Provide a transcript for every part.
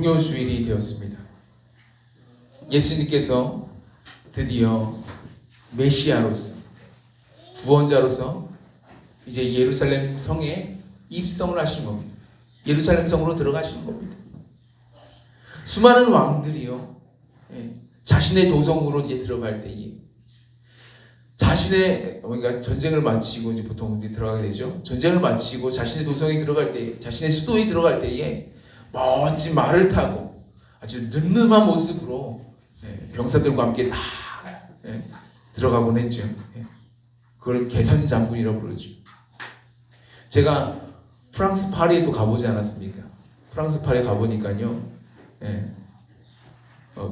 종료주일이 되었습니다. 예수님께서 드디어 메시아로서, 구원자로서 이제 예루살렘 성에 입성을 하신 겁니다. 예루살렘 성으로 들어가시는 겁니다. 수많은 왕들이요, 자신의 도성으로 이제 들어갈 때에 자신의, 그러니까 전쟁을 마치고 이제 보통 이제 들어가게 되죠. 전쟁을 마치고 자신의 도성에 들어갈 때, 자신의 수도에 들어갈 때에 멋진 말을 타고 아주 늠름한 모습으로 병사들과 함께 다 들어가곤 했죠. 그걸 개선장군이라고 부르죠. 제가 프랑스 파리에 또 가보지 않았습니까? 프랑스 파리에 가보니까요,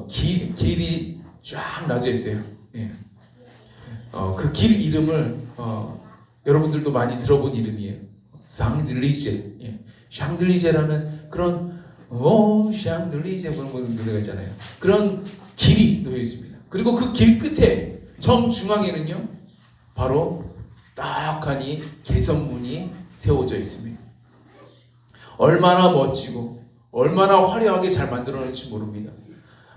길이 쫙 나져 있어요. 그 길 이름을 여러분들도 많이 들어본 이름이에요. 샹들리제. 샹들리제라는 그런 샹들리제 그런 노래가 있잖아요. 그런 길이 놓여 있습니다. 그리고 그 길 끝에 정중앙에는요, 바로 딱하니 개선문이 세워져 있습니다. 얼마나 멋지고 얼마나 화려하게 잘 만들어냈는지 모릅니다.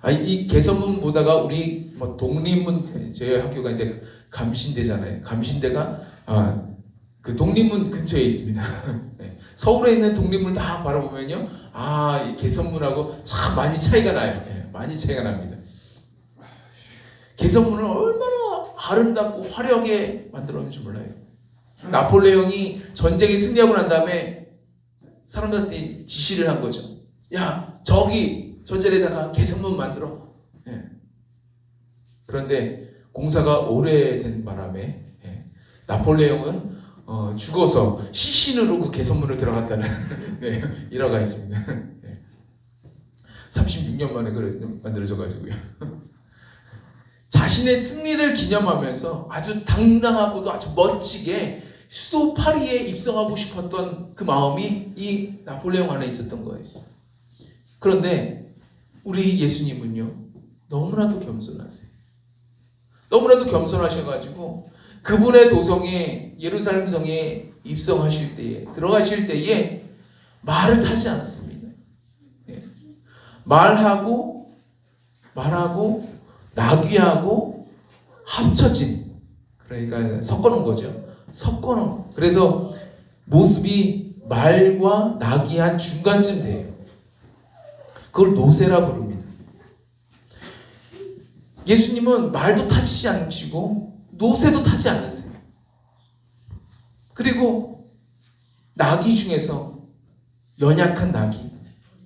이 개선문 보다가 우리 독립문, 저희 학교가 이제 감신대잖아요. 감신대가 그 독립문 근처에 있습니다. 서울에 있는 독립문 다 바라보면요, 이 개선문하고 참 많이 차이가 나요. 많이 차이가 납니다. 개선문을 얼마나 아름답고 화려하게 만들었는지 몰라요. 나폴레옹이 전쟁에 승리하고 난 다음에 사람들한테 지시를 한 거죠. 야, 저기 저 자리에다가 개선문 만들어. 그런데 공사가 오래된 바람에 나폴레옹은 죽어서 시신으로 그 개선문을 들어갔다는 일화가 있습니다. 36년 만에 만들어져가지고요. 자신의 승리를 기념하면서 아주 당당하고도 아주 멋지게 수도 파리에 입성하고 싶었던 그 마음이 이 나폴레옹 안에 있었던 거예요. 그런데 우리 예수님은요, 너무나도 겸손하세요. 너무나도 겸손하셔가지고 그분의 도성에, 예루살렘 성에 입성하실 때에, 들어가실 때에 말을 타지 않았습니다. 말하고 나귀하고 합쳐진, 그러니까 섞어놓은 거죠. 섞어놓은. 그래서 모습이 말과 나귀 한 중간쯤 돼요. 그걸 노새라 부릅니다. 예수님은 말도 타시지 않으시고 노새도 타지 않았어요. 그리고 나귀 중에서 연약한 나귀,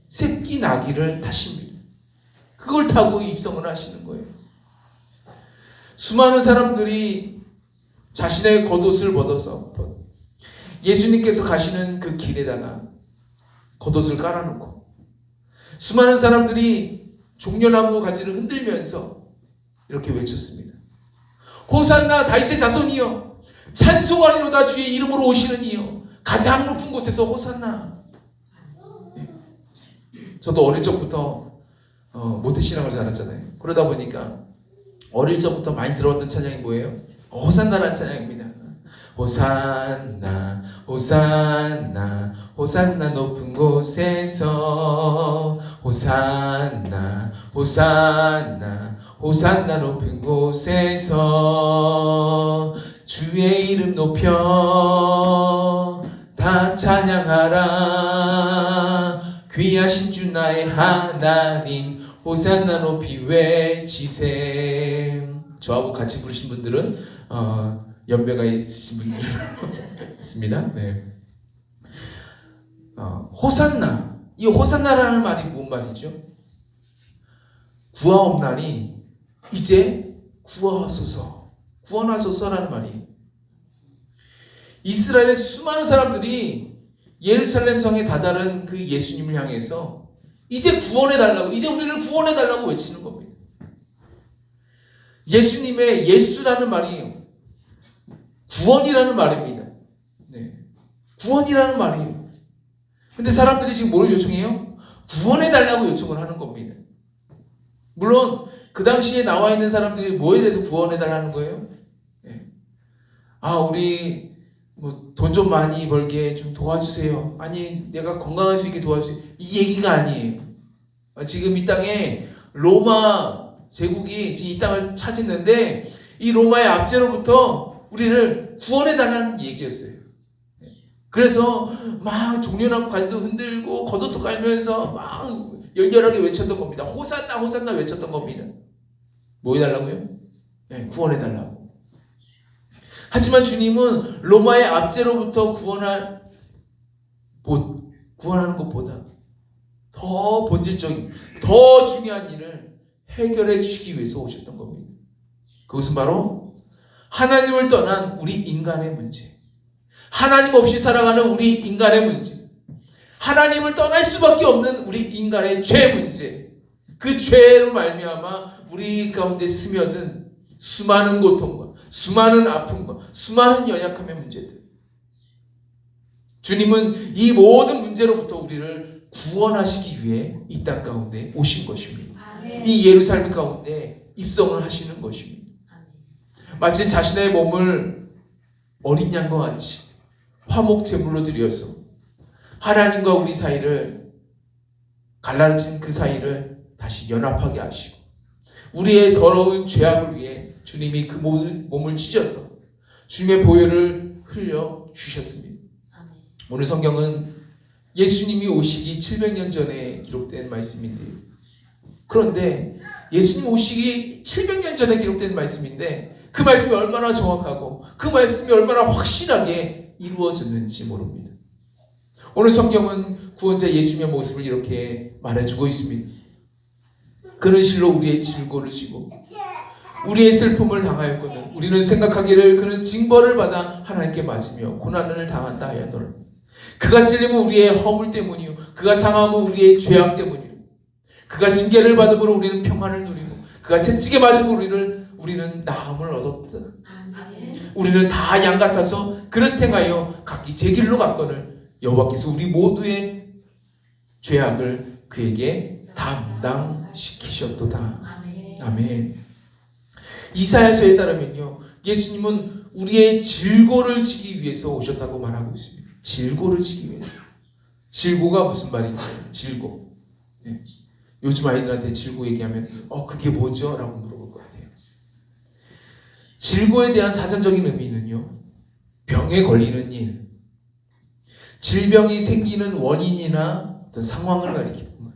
새끼 나귀를 타십니다. 그걸 타고 입성을 하시는 거예요. 수많은 사람들이 자신의 겉옷을 벗어서 예수님께서 가시는 그 길에다가 겉옷을 깔아놓고 수많은 사람들이 종려나무 가지를 흔들면서 이렇게 외쳤습니다. 호산나 다윗의 자손이여, 찬송하리로다 주의 이름으로 오시는 이여, 가장 높은 곳에서 호산나. 저도 어릴 적부터 모태신앙을 자랐잖아요. 그러다 보니까 어릴 적부터 많이 들어왔던 찬양이 뭐예요? 호산나라는 찬양입니다. 호산나 호산나 호산나 높은 곳에서, 호산나 호산나 호산나 높은 곳에서 주의 이름 높여 다 찬양하라. 귀하신 주 나의 하나님, 호산나 높이 외치세. 저하고 같이 부르신 분들은 연배가 있으신 분들 있습니다. 호산나. 이 호산나라는 말이 뭔 말이죠? 구하옵나니 이제 구하소서, 구원하소서라는 말이에요. 이스라엘의 수많은 사람들이 예루살렘 성에 다다른 그 예수님을 향해서 이제 구원해달라고, 이제 우리를 구원해달라고 외치는 겁니다. 예수님의 예수라는 말이 구원이라는 말입니다. 구원이라는 말이에요. 근데 사람들이 지금 뭘 요청해요? 구원해달라고 요청을 하는 겁니다. 물론 그 당시에 나와 있는 사람들이 뭐에 대해서 구원해달라는 거예요? 우리 돈 좀 많이 벌게 좀 도와주세요. 아니, 내가 건강할 수 있게 도와주세요. 이 얘기가 아니에요. 지금 이 땅에 로마 제국이 지금 이 땅을 차지했는데 이 로마의 압제로부터 우리를 구원해달라는 얘기였어요. 그래서 막 종려나무 가지도 흔들고 겉옷도 깔면서 막 열렬하게 외쳤던 겁니다. 호산나 호산나 외쳤던 겁니다. 뭐 해달라고요? 네, 구원해달라고. 하지만 주님은 로마의 압제로부터 구원하는 것보다 더 본질적인, 더 중요한 일을 해결해 주시기 위해서 오셨던 겁니다. 그것은 바로 하나님을 떠난 우리 인간의 문제, 하나님 없이 살아가는 우리 인간의 문제, 하나님을 떠날 수밖에 없는 우리 인간의 죄 문제, 그 죄로 말미암아 우리 가운데 스며든 수많은 고통과 수많은 아픔과 수많은 연약함의 문제들, 주님은 이 모든 문제로부터 우리를 구원하시기 위해 이 땅 가운데 오신 것입니다. 이 예루살렘 가운데 입성을 하시는 것입니다. 마치 자신의 몸을 어린 양과 같이 화목 제물로 드려서 하나님과 우리 사이를 갈라진 그 사이를 다시 연합하게 하시고 우리의 더러운 죄악을 위해 주님이 그 몸을 찢어서 주님의 보혈을 흘려 주셨습니다. 오늘 성경은 예수님이 오시기 700년 전에 기록된 말씀인데요. 그런데 예수님 오시기 700년 전에 기록된 말씀인데 그 말씀이 얼마나 정확하고 그 말씀이 얼마나 확실하게 이루어졌는지 모릅니다. 오늘 성경은 구원자 예수님의 모습을 이렇게 말해주고 있습니다. 그는 실로 우리의 질고를 지고 우리의 슬픔을 당하였거든 우리는 생각하기를 그는 징벌을 받아 하나님께 맞으며 고난을 당한다 하였노라. 그가 찔림은 우리의 허물 때문이요 그가 상함은 우리의 죄악 때문이요 그가 징계를 받음으로 우리는 평안을 누리고 그가 채찍에 맞음으로 우리는 나음을 얻었다. 우리는 다 양 같아서 그릇 행하여 각기 제 길로 갔거늘 여호와께서 우리 모두의 죄악을 그에게 담당시키셨도다. 아멘. 이사야서에 따르면요, 예수님은 우리의 질고를 지기 위해서 오셨다고 말하고 있습니다. 질고를 지기 위해서. 질고가 무슨 말인지, 질고. 네. 요즘 아이들한테 질고 얘기하면 그게 뭐죠? 라고 물어볼 것 같아요. 질고에 대한 사전적인 의미는요, 병에 걸리는 일, 질병이 생기는 원인이나 어떤 상황을 가리킵니다.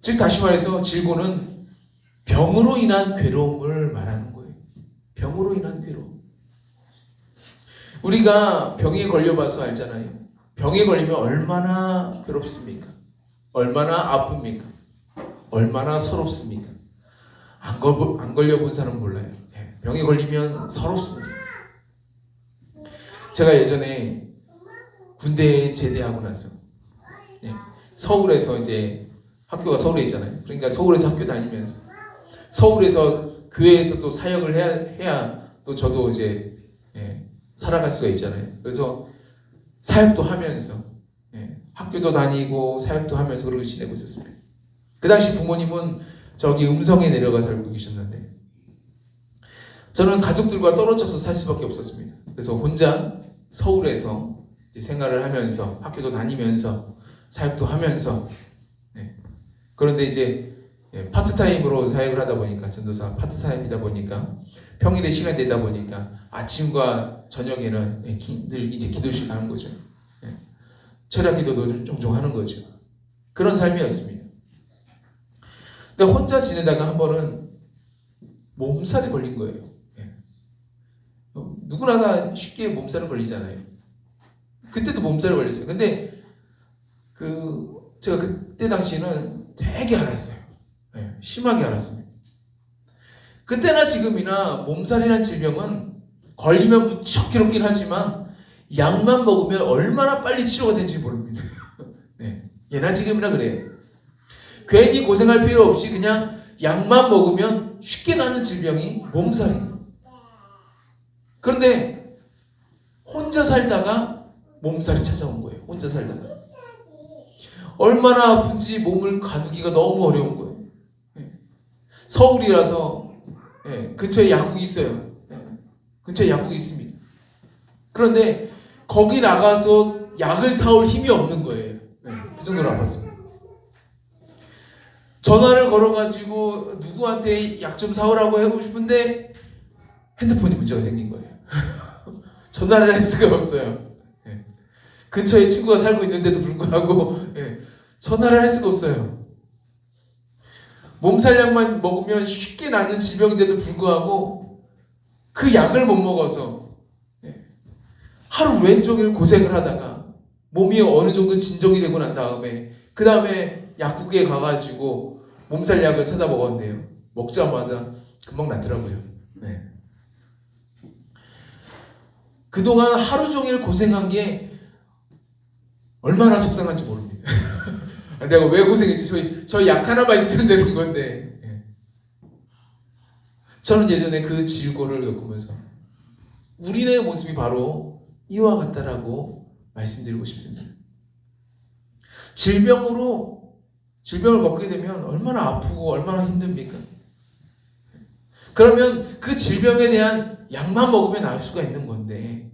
즉 다시 말해서 질고는 병으로 인한 괴로움을 말하는 거예요. 병으로 인한 괴로움. 우리가 병에 걸려봐서 알잖아요. 병에 걸리면 얼마나 괴롭습니까? 얼마나 아픕니까? 얼마나 서럽습니까? 안 걸려본 사람은 몰라요. 병에 걸리면 서럽습니다. 제가 예전에 군대에 제대하고 나서 서울에서 이제 학교가 서울에 있잖아요. 그러니까 서울에서 학교 다니면서 서울에서 교회에서 또 사역을 해야 또 저도 이제 살아갈 수가 있잖아요. 그래서 사역도 하면서 학교도 다니고 사역도 하면서 그러고 지내고 있었습니다. 그 당시 부모님은 저기 음성에 내려가 살고 계셨는데 저는 가족들과 떨어져서 살 수밖에 없었습니다. 그래서 혼자 서울에서 이제 생활을 하면서 학교도 다니면서 사역도 하면서 그런데 이제 파트타임으로 사역을 하다 보니까 전도사 파트타임이다 보니까 평일에 시간 되다 보니까 아침과 저녁에는 늘 이제 기도실 가는 거죠. 철야 기도도 종종 하는 거죠. 그런 삶이었습니다. 근데 혼자 지내다가 한 번은 몸살이 걸린 거예요. 누구나 다 쉽게 몸살을 걸리잖아요. 그때도 몸살을 걸렸어요. 근데 제가 그때 당시에는 되게 앓았어요. 심하게 앓았습니다. 그때나 지금이나 몸살이라는 질병은 걸리면 무척 괴롭긴 하지만 약만 먹으면 얼마나 빨리 치료가 되는지 모릅니다. 예나 지금이나 그래요. 괜히 고생할 필요 없이 그냥 약만 먹으면 쉽게 나는 질병이 몸살이에요. 그런데 혼자 살다가 몸살이 찾아온 거예요. 혼자 살다가. 얼마나 아픈지 몸을 가두기가 너무 어려운 거예요. 서울이라서 근처에 약국이 있어요. 근처에 약국이 있습니다. 그런데 거기 나가서 약을 사올 힘이 없는 거예요. 그 정도로 아팠습니다. 전화를 걸어가지고 누구한테 약 좀 사오라고 하고 싶은데 핸드폰이 문제가 생긴 거예요. 전화를 할 수가 없어요. 예. 근처에 친구가 살고 있는데도 불구하고 예. 전화를 할 수가 없어요. 몸살약만 먹으면 쉽게 낫는 질병인데도 불구하고 그 약을 못 먹어서 예. 하루 왼종일 고생을 하다가 몸이 어느 정도 진정이 되고 난 다음에 그 다음에 약국에 가가지고 몸살약을 사다 먹었는데요. 먹자마자 금방 낫더라고요. 네. 그동안 하루 종일 고생한 게 얼마나 속상한지 모릅니다. 내가 왜 고생했지? 저희 약 하나만 있으면 되는 건데. 예. 저는 예전에 그 질고를 겪으면서 우리네 모습이 바로 이와 같다라고 말씀드리고 싶습니다. 질병을 겪게 되면 얼마나 아프고 얼마나 힘듭니까? 그러면 그 질병에 대한 약만 먹으면 나을 수가 있는 건데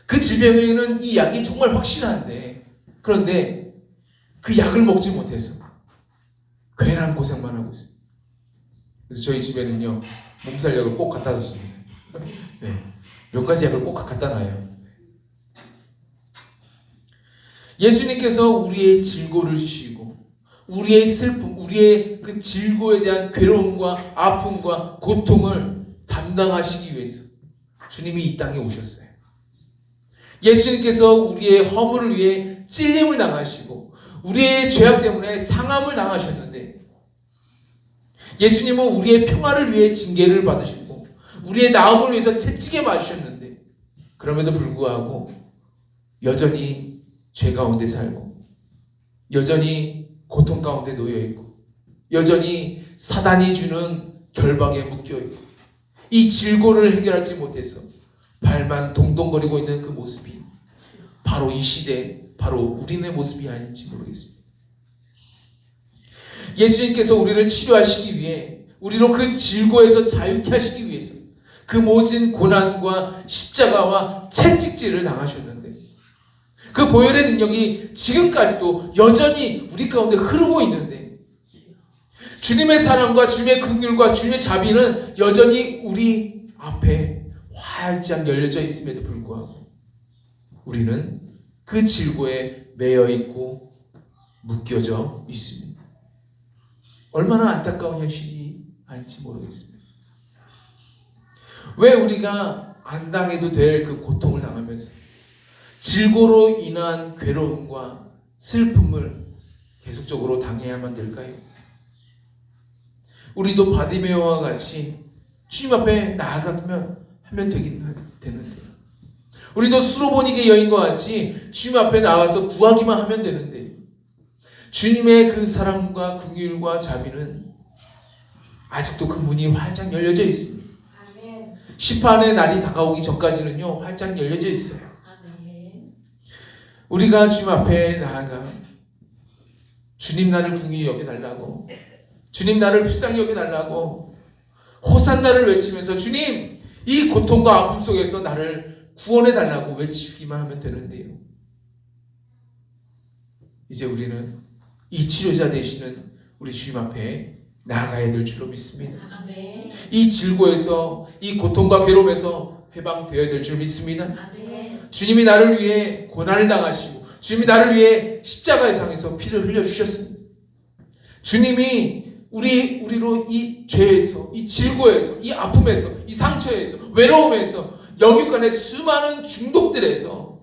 그 질병에는 이 약이 정말 확실한데 그런데 그 약을 먹지 못해서 괜한 고생만 하고 있어요. 그래서 저희 집에는요 몸살약을 꼭 갖다 뒀습니다. 네, 몇 가지 약을 꼭 갖다 놔요. 예수님께서 우리의 질고를 지시고 우리의 슬픔, 우리의 그 질고에 대한 괴로움과 아픔과 고통을 담당하시기 위해서 주님이 이 땅에 오셨어요. 예수님께서 우리의 허물을 위해 찔림을 당하시고 우리의 죄악 때문에 상함을 당하셨는데 예수님은 우리의 평화를 위해 징계를 받으시고 우리의 나음을 위해서 채찍에 맞으셨는데 그럼에도 불구하고 여전히 죄 가운데 살고 여전히 고통 가운데 놓여있고 여전히 사단이 주는 결박에 묶여있고 이 질고를 해결하지 못해서 발만 동동거리고 있는 그 모습이 바로 이 시대 바로 우리네 모습이 아닌지 모르겠습니다. 예수님께서 우리를 치료하시기 위해 우리로 그 질고에서 자유케 하시기 위해서 그 모진 고난과 십자가와 채찍질을 당하셨는데 그 보혈의 능력이 지금까지도 여전히 우리 가운데 흐르고 있는데 주님의 사랑과 주님의 긍휼과 주님의 자비는 여전히 우리 앞에 활짝 열려져 있음에도 불구하고 우리는 그 질고에 매여 있고 묶여져 있습니다. 얼마나 안타까운 현실이 아닌지 모르겠습니다. 왜 우리가 안 당해도 될 그 고통을 당하면서 질고로 인한 괴로움과 슬픔을 계속적으로 당해야만 될까요? 우리도 바디메오와 같이 주님 앞에 나아가면 하면 되는데 우리도 수로보니게 여인과 같이 주님 앞에 나와서 구하기만 하면 되는데 주님의 그 사랑과 긍휼과 자비는 아직도 그 문이 활짝 열려져 있습니다. 아멘. 심판의 날이 다가오기 전까지는요 활짝 열려져 있어요. 아멘. 우리가 주님 앞에 나아가 주님 나를 긍휼히 여겨달라고 주님 나를 불쌍히 여겨달라고 호산나를 외치면서 주님 이 고통과 아픔 속에서 나를 구원해달라고 외치기만 하면 되는데요. 이제 우리는 이 치료자 되시는 우리 주님 앞에 나아가야 될 줄로 믿습니다. 아멘. 이 질고에서 이 고통과 괴로움에서 해방되어야 될 줄 믿습니다. 아멘. 주님이 나를 위해 고난을 당하시고 주님이 나를 위해 십자가의 상에서 피를 흘려주셨습니다. 주님이 우리로 이 죄에서 이 질고에서 이 아픔에서 이 상처에서 외로움에서 영육간의 수많은 중독들에서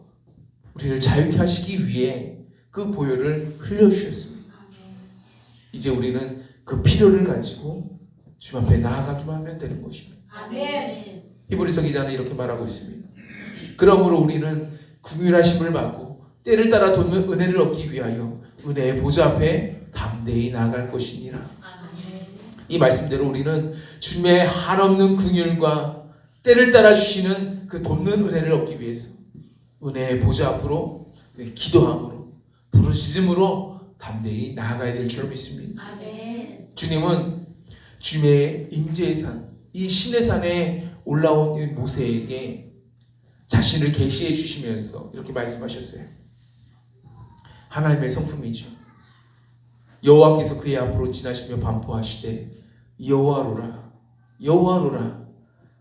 우리를 자유케 하시기 위해 그 보혈을 흘려주셨습니다. 이제 우리는 그 필요를 가지고 주님 앞에 나아가기만 하면 되는 것입니다. 아멘. 히브리서 기자는 이렇게 말하고 있습니다. 그러므로 우리는 긍휼하심을 받고 때를 따라 돕는 은혜를 얻기 위하여 은혜의 보좌 앞에 담대히 나아갈 것이니라. 아멘. 이 말씀대로 우리는 주님의 한없는 긍휼과 때를 따라 주시는 그 돕는 은혜를 얻기 위해서 은혜의 보좌 앞으로 기도함으로 부르짖음으로 담대히 나아가야 될 줄 믿습니다. 아멘. 주님은 주님의 임재의 산, 이 신의 산에 올라온 이 모세에게 자신을 계시해 주시면서 이렇게 말씀하셨어요. 하나님의 성품이죠. 여호와께서 그의 앞으로 지나시며 반포하시되 여호와로라 여호와로라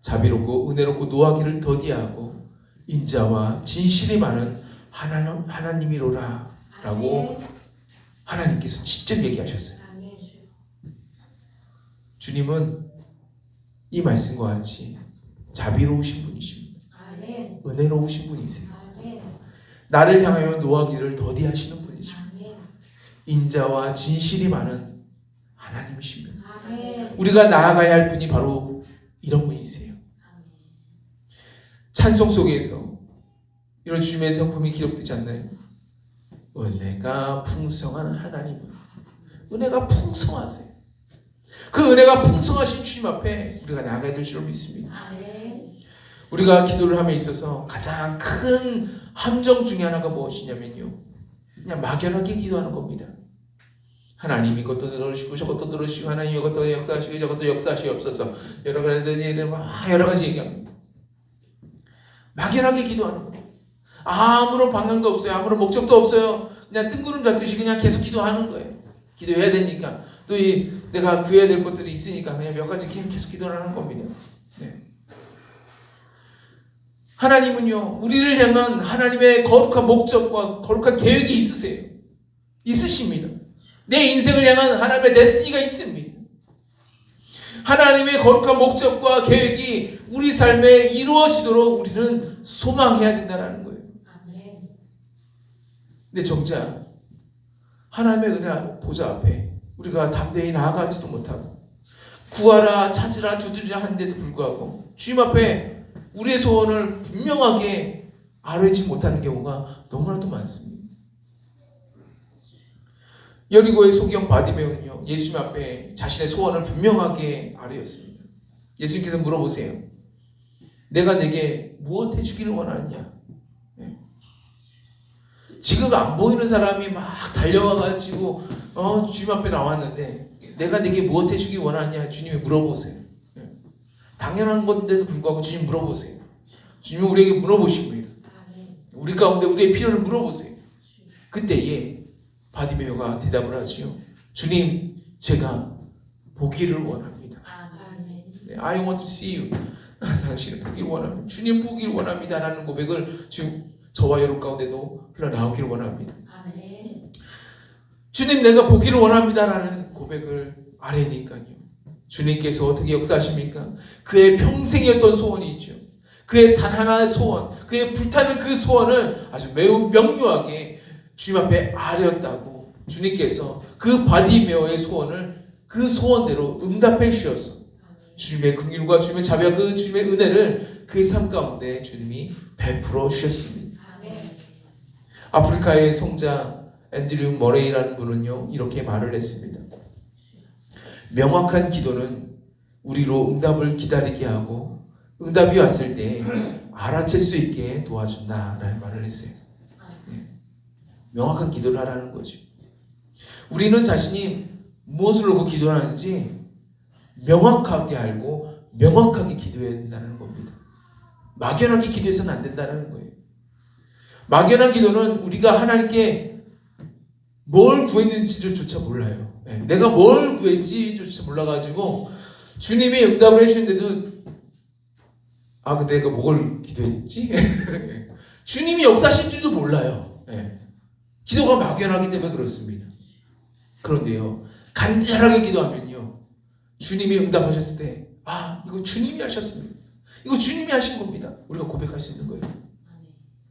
자비롭고 은혜롭고 노하기를 더디하고 인자와 진실이 많은 하나님이로라 라고 하나님께서 직접 얘기하셨어요. 주님은 이 말씀과 같이 자비로우신 분이십니다. 은혜로우신 분이세요. 나를 향하여 노하기를 더디하시는 분이십니다. 인자와 진실이 많은 하나님이십니다. 우리가 나아가야 할 분이 바로 이런 분이세요. 찬송 속에서 이런 주님의 성품이 기록되지 않나요? 은혜가 풍성한 하나님은 은혜가 풍성하세요. 그 은혜가 풍성하신 주님 앞에 우리가 나아가야 될 줄 믿습니다. 우리가 기도를 함에 있어서 가장 큰 함정 중에 하나가 무엇이냐면요, 그냥 막연하게 기도하는 겁니다. 하나님 이것도 들으시고 저것도 들으시고 하나님 이것도 역사하시고 저것도 역사하시옵소서 여러 가지 얘기합니다. 막연하게 기도하는 거예요. 아무런 방향도 없어요. 아무런 목적도 없어요. 그냥 뜬구름 잡듯이 그냥 계속 기도하는 거예요. 기도해야 되니까 또 내가 구해야 될 것들이 있으니까 그냥 몇 가지 계속 기도를 하는 겁니다. 네. 하나님은요, 우리를 향한 하나님의 거룩한 목적과 거룩한 계획이 있으십니다. 내 인생을 향한 하나님의 데스티니가 있습니다. 하나님의 거룩한 목적과 계획이 우리 삶에 이루어지도록 우리는 소망해야 된다는 거예요. 근데 정작 하나님의 은혜 보좌 앞에 우리가 담대히 나아가지도 못하고 구하라 찾으라 두드리라 하는데도 불구하고 주님 앞에 우리의 소원을 분명하게 아뢰지 못하는 경우가 너무나도 많습니다. 여리고의 소경 바디메오는요, 예수님 앞에 자신의 소원을 분명하게 아뢰었습니다. 예수님께서 물어보세요. 내가 내게 무엇 해주기를 원하느냐? 네. 지금 안 보이는 사람이 막 달려와가지고 주님 앞에 나왔는데 내가 내게 무엇 해주기 원하느냐? 주님이 물어보세요. 네. 당연한 건데도 불구하고 주님 물어보세요. 주님은 우리에게 물어보십니다. 우리 가운데 우리의 필요를 물어보세요. 그때에 바디메오가 대답을 하지요. 주님, 제가 보기를 원합니다. 네, I want to see you. 당신을 보기를 원합니다. 주님 보기를 원합니다. 라는 고백을 지금 저와 여러분 가운데도 흘러나오기를 원합니다. 주님, 내가 보기를 원합니다. 라는 고백을 아뢰니까요. 주님께서 어떻게 역사하십니까? 그의 평생이었던 소원이 있죠. 그의 단 하나의 소원, 그의 불타는 그 소원을 아주 매우 명료하게 주님 앞에 아뢰었다고 주님께서 그 바디메오의 소원을 그 소원대로 응답해 주셔서 주님의 긍휼과 주님의 자비와 그 주님의 은혜를 그의 삶 가운데 주님이 베풀어 주셨습니다. 아프리카의 성자 앤드류 머레이라는 분은요, 이렇게 말을 했습니다. 명확한 기도는 우리로 응답을 기다리게 하고 응답이 왔을 때 알아챌 수 있게 도와준다라는 말을 했어요. 네. 명확한 기도를 하라는 거죠. 우리는 자신이 무엇을 놓고 기도를 하는지 명확하게 알고 명확하게 기도해야 된다는 겁니다. 막연하게 기도해서는 안 된다는 거예요. 막연한 기도는 우리가 하나님께 뭘 구했는지조차 몰라요. 네. 내가 뭘 구했지조차 몰라가지고 주님이 응답을 해주는데도 근데 내가 뭘 기도했지? 주님이 역사하신 줄도 몰라요. 네. 기도가 막연하기 때문에 그렇습니다. 그런데요, 간절하게 기도하면요, 주님이 응답하셨을 때, 이거 주님이 하셨습니다. 이거 주님이 하신 겁니다. 우리가 고백할 수 있는 거예요.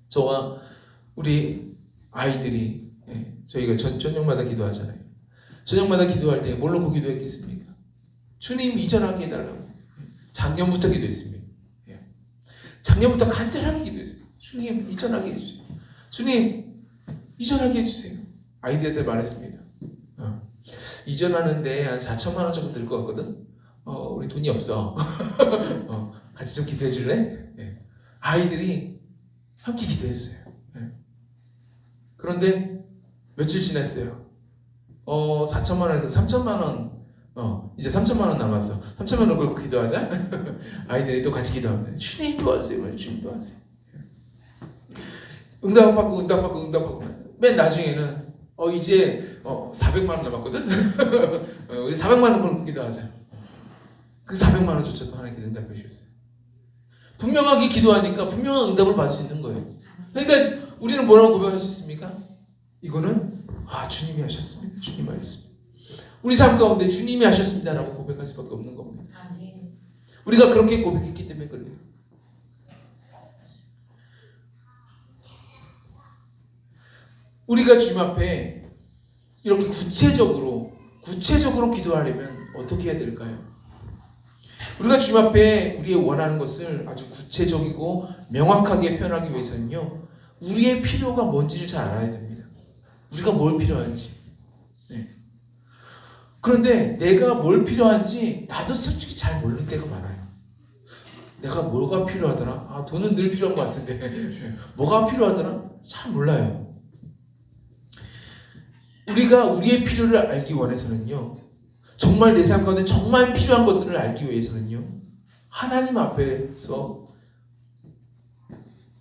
저와 우리 아이들이, 저희가 저녁마다 기도하잖아요. 저녁마다 기도할 때 뭘 놓고 기도했겠습니까? 주님 이전하게 해달라고. 작년부터 기도했습니다. 작년부터 간절하게 기도했어요. 주님 이전하게 해주세요. 주님 이전하게 해주세요. 아이들한테 말했습니다. 이전하는데 한 4천만 원 정도 들 것 같거든. 우리 돈이 없어. 같이 좀 기도해 줄래? 네. 아이들이 함께 기도했어요. 네. 그런데 며칠 지났어요. 4천만 원에서 3천만 원. 이제 3천만 원 남았어. 3천만 원 걸고 기도하자. 아이들이 또 같이 기도합니다. 주님 도와주세요. 주님 도와주세요. 응답받고 맨 나중에는 이제 400만 원 남았거든. 우리 400만 원 걸고 기도하자. 그 400만 원조차도 하나님께 응답해 주셨어요. 분명하게 기도하니까 분명한 응답을 받을 수 있는 거예요. 그러니까 우리는 뭐라고 고백할 수 있습니까? 이거는 주님이 하셨습니다. 주님이 하셨습니다. 우리 삶 가운데 주님이 하셨습니다라고 고백할 수밖에 없는 겁니다. 우리가 그렇게 고백했기 때문에 그래요. 우리가 주님 앞에 이렇게 구체적으로 기도하려면 어떻게 해야 될까요? 우리가 주님 앞에 우리의 원하는 것을 아주 구체적이고 명확하게 표현하기 위해서는요, 우리의 필요가 뭔지를 잘 알아야 됩니다. 우리가 뭘 필요한지. 네. 그런데 내가 뭘 필요한지 나도 솔직히 잘 모르는 때가 많아요. 내가 뭐가 필요하더라? 돈은 늘 필요한 것 같은데 뭐가 필요하더라? 잘 몰라요. 우리가 우리의 필요를 알기 원해서는요, 정말 내 삶 가운데 정말 필요한 것들을 알기 위해서는요, 하나님 앞에서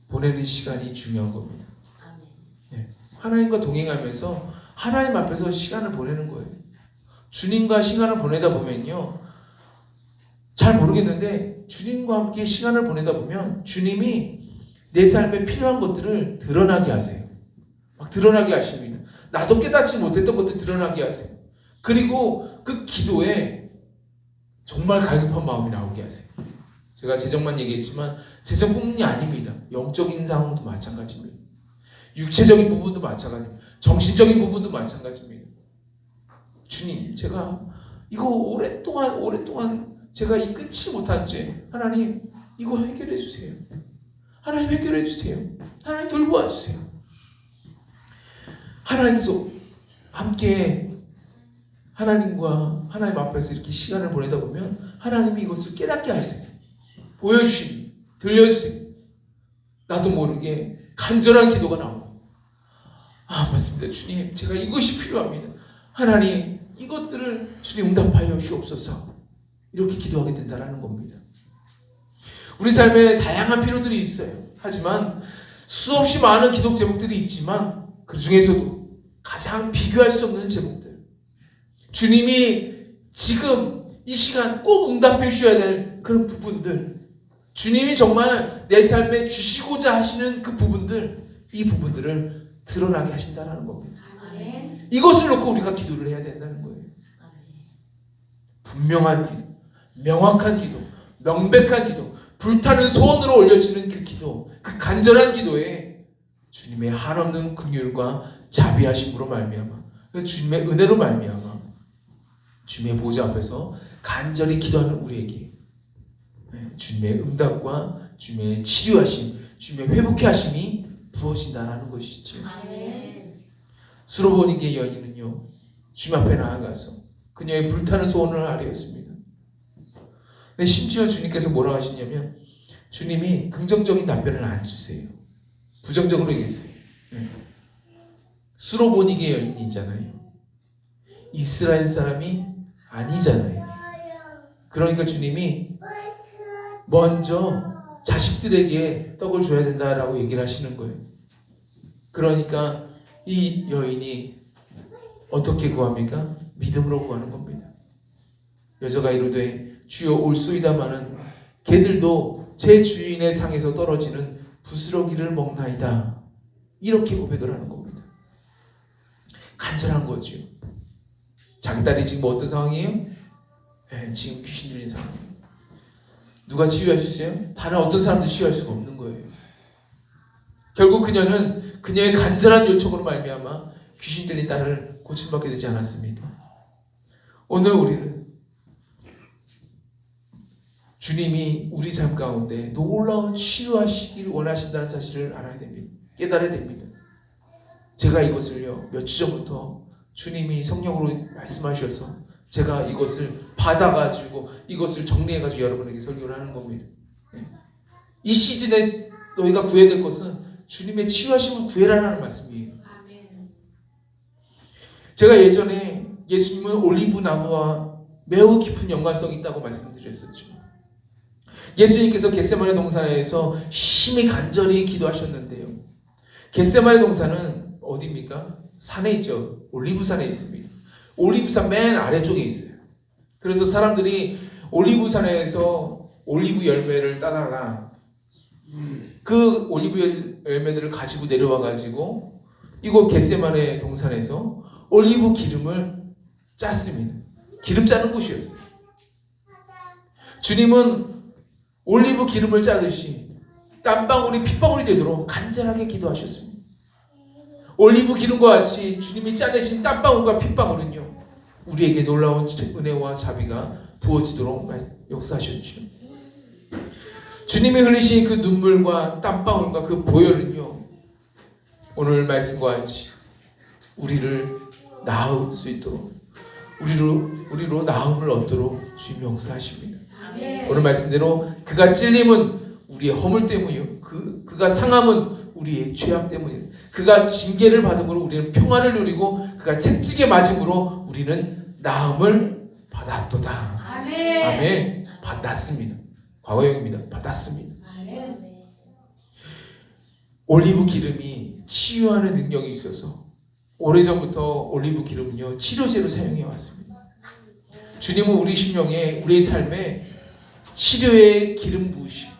보내는 시간이 중요한 겁니다. 네. 하나님과 동행하면서 하나님 앞에서 시간을 보내는 거예요. 주님과 시간을 보내다 보면요, 잘 모르겠는데 주님과 함께 시간을 보내다 보면 주님이 내 삶에 필요한 것들을 드러나게 하세요. 막 드러나게 하십니다. 나도 깨닫지 못했던 것들 드러나게 하세요. 그리고 그 기도에 정말 갈급한 마음이 나오게 하세요. 제가 재정만 얘기했지만 재정뿐만이 아닙니다. 영적인 상황도 마찬가지입니다. 육체적인 부분도 마찬가지입니다. 정신적인 부분도 마찬가지입니다. 주님, 제가 이거 오랫동안 제가 이 끊지 못한 죄, 하나님 이거 해결해 주세요. 하나님 해결해 주세요. 하나님 돌보아 주세요. 하나님께서 함께 하나님과 하나님 앞에서 이렇게 시간을 보내다 보면 하나님이 이것을 깨닫게 하세요. 보여주시고 들려주세요. 나도 모르게 간절한 기도가 나옵니다. 맞습니다. 주님, 제가 이것이 필요합니다. 하나님, 이것들을 주님 응답하여 주옵소서. 이렇게 기도하게 된다는 겁니다. 우리 삶에 다양한 필요들이 있어요. 하지만 수없이 많은 기도 제목들이 있지만 그 중에서도 가장 비교할 수 없는 제목들, 주님이 지금 이 시간 꼭 응답해 주셔야 될 그런 부분들, 주님이 정말 내 삶에 주시고자 하시는 그 부분들, 이 부분들을 드러나게 하신다는 겁니다. 아멘. 이것을 놓고 우리가 기도를 해야 된다는 거예요. 분명한 기도, 명확한 기도, 명백한 기도, 불타는 소원으로 올려지는 그 기도, 그 간절한 기도에 주님의 한없는 긍휼과 자비하심으로 말미암아, 그 주님의 은혜로 말미암아 주님의 보좌 앞에서 간절히 기도하는 우리에게 주님의 응답과 주님의 치유하심, 주님의 회복케 하심이 부어진다는 것이죠. 수로보니게 여인은요, 주님 앞에 나아가서 그녀의 불타는 소원을 아뢰었습니다. 근데 심지어 주님께서 뭐라고 하시냐면, 주님이 긍정적인 답변을 안 주세요. 부정적으로 얘기했어요. 수로보니게 여인이 있잖아요. 이스라엘 사람이 아니잖아요. 그러니까 주님이 먼저 자식들에게 떡을 줘야 된다라고 얘기를 하시는 거예요. 그러니까 이 여인이 어떻게 구합니까? 믿음으로 구하는 겁니다. 여자가 이르되 주여 올소이다마는 개들도 제 주인의 상에서 떨어지는 부스러기를 먹나이다. 이렇게 고백을 하는 겁니다. 간절한 거죠. 자기 딸이 지금 어떤 상황이에요? 지금 귀신 들린 상황이에요. 누가 치유할 수 있어요? 다른 어떤 사람도 치유할 수가 없는 거예요. 결국 그녀는 그녀의 간절한 요청으로 말미암아 귀신 들린 딸을 고침받게 되지 않았습니까? 오늘 우리는 주님이 우리 삶 가운데 놀라운 치유하시기를 원하신다는 사실을 알아야 됩니다. 깨달아야 됩니다. 제가 이것을요, 몇 주 전부터 주님이 성령으로 말씀하셔서 제가 이것을 받아가지고 이것을 정리해가지고 여러분에게 설교를 하는 겁니다. 이 시즌에 너희가 구해야 될 것은 주님의 치유하심을 구해라라는 말씀이에요. 제가 예전에 예수님은 올리브 나무와 매우 깊은 연관성이 있다고 말씀드렸었죠. 예수님께서 겟세마네 동산에서 심히 간절히 기도하셨는데요. 겟세마네 동산은 어디입니까? 산에 있죠. 올리브산에 있습니다. 올리브산 맨 아래쪽에 있어요. 그래서 사람들이 올리브산에서 올리브 열매를 따다가 그 올리브 열매들을 가지고 내려와 가지고 이곳 겟세마네 동산에서 올리브 기름을 짰습니다. 기름 짜는 곳이었어요. 주님은 올리브 기름을 짜듯이 땀방울이 핏방울이 되도록 간절하게 기도하셨습니다. 올리브 기름과 같이 주님이 짜내신 땀방울과 핏방울은요, 우리에게 놀라운 은혜와 자비가 부어지도록 역사하셨죠. 주님이 흘리신 그 눈물과 땀방울과 그 보혈은요, 오늘 말씀과 같이 우리를 낳을 수 있도록 우리로 나음을 얻도록 주님이 역사하십니다. 오늘 말씀대로 그가 찔림은 우리의 허물 때문이요, 그가 상함은 우리의 죄악 때문이요, 그가 징계를 받음으로 우리는 평안을 누리고 그가 채찍에 맞음으로 우리는 나음을 받았도다. 아멘. 아멘. 받았습니다. 과거형입니다. 받았습니다. 아멘. 올리브 기름이 치유하는 능력이 있어서 오래전부터 올리브 기름은요, 치료제로 사용해 왔습니다. 주님은 우리 심령에, 우리의 삶에 치료의 기름 부으시고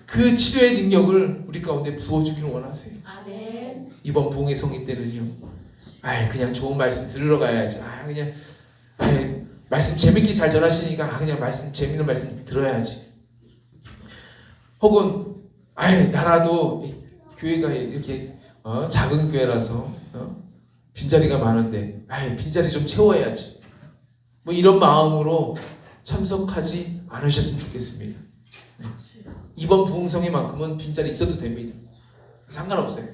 그 치료의 능력을 우리 가운데 부어주기를 원하세요. 아멘. 이번 부흥의 성인 때는요, 그냥 좋은 말씀 들으러 가야지. 그냥 말씀 재밌게 잘 전하시니까 그냥 말씀 재밌는 말씀 들어야지. 혹은 나라도 교회가 이렇게 작은 교회라서 빈자리가 많은데 빈자리 좀 채워야지. 뭐 이런 마음으로 참석하지 않으셨으면 좋겠습니다. 이번 부흥성회만큼은 빈자리 있어도 됩니다. 상관없어요.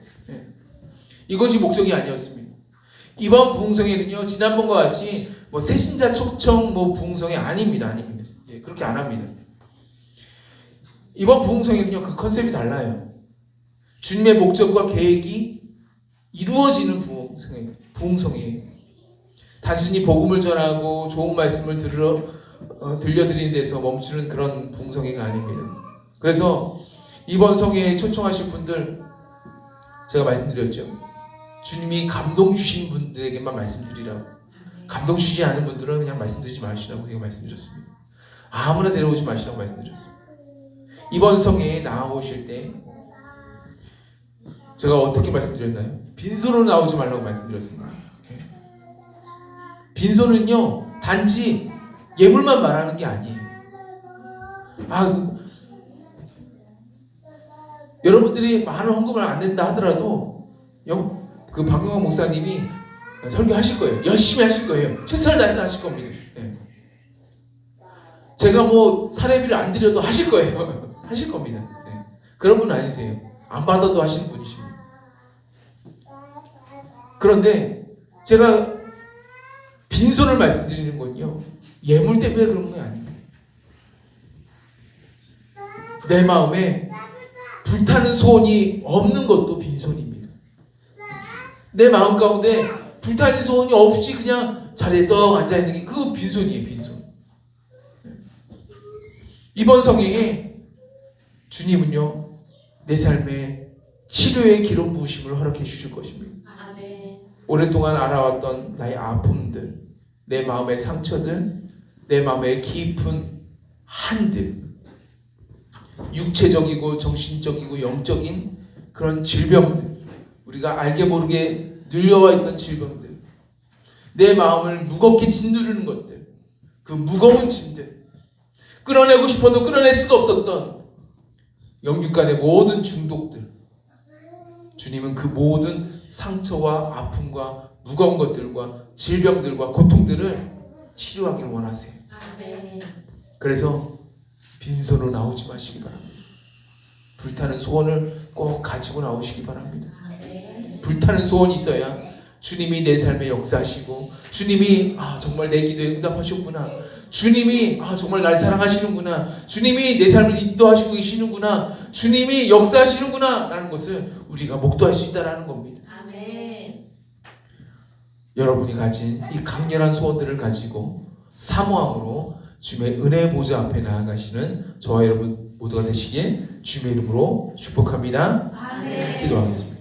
이것이 목적이 아니었습니다. 이번 부흥성회는요, 지난번과 같이 뭐 새신자 초청 부흥성회 아닙니다. 그렇게 안 합니다. 이번 부흥성회는요, 그 컨셉이 달라요. 주님의 목적과 계획이 이루어지는 부흥성회예요. 단순히 복음을 전하고 좋은 말씀을 들려드리는 데서 멈추는 그런 부흥성회가 아닙니다. 그래서 이번 성회에 초청하신 분들, 제가 말씀드렸죠. 주님이 감동 주신 분들에게만 말씀드리라고. 감동 주지 않은 분들은 그냥 말씀드리지 마시라고 제가 말씀드렸습니다. 아무나 데려오지 마시라고 말씀드렸습니다. 이번 성회에 나오실 때 제가 어떻게 말씀드렸나요? 빈손으로 나오지 말라고 말씀드렸습니다. 빈손은요, 단지 예물만 말하는 게 아니에요. 여러분들이 많은 헌금을 안 낸다 하더라도 그 박용환 목사님이 설교하실 거예요. 열심히 하실 거예요. 최선을 다해서 하실 겁니다. 제가 사례비를 안 드려도 하실 거예요. 하실 겁니다. 그런 분 아니세요. 안 받아도 하시는 분이십니다. 그런데 제가 빈손을 말씀드리는 건요, 예물 때문에 그런 게 아닙니다. 내 마음에 불타는 소원이 없는 것도 빈손입니다. 내 마음 가운데 불타는 소원이 없이 그냥 자리에 떡 앉아있는 게 그 빈손이에요. 빈손. 이번 성행에 주님은요, 내 삶에 치료의 기름 부으심을 허락해 주실 것입니다. 아멘. 오랫동안 알아왔던 나의 아픔들, 내 마음의 상처들, 내 마음의 깊은 한들, 육체적이고 정신적이고 영적인 그런 질병들, 우리가 알게 모르게 눌려와 있던 질병들, 내 마음을 무겁게 짓누르는 것들, 그 무거운 짐들, 끌어내고 싶어도 끌어낼 수가 없었던 영육간의 모든 중독들, 주님은 그 모든 상처와 아픔과 무거운 것들과 질병들과 고통들을 치료하기를 원하세요. 아멘. 그래서 빈손으로 나오지 마시기 바랍니다. 불타는 소원을 꼭 가지고 나오시기 바랍니다. 아멘. 불타는 소원이 있어야 주님이 내 삶에 역사하시고, 주님이 정말 내 기도에 응답하셨구나, 주님이 정말 날 사랑하시는구나, 주님이 내 삶을 인도하시고 계시는구나, 주님이 역사하시는구나 라는 것을 우리가 목도할 수 있다는 겁니다. 아멘. 여러분이 가진 이 강렬한 소원들을 가지고 사모함으로 주님의 은혜 보좌 앞에 나아가시는 저와 여러분 모두가 되시길 주님의 이름으로 축복합니다. 아멘. 기도하겠습니다.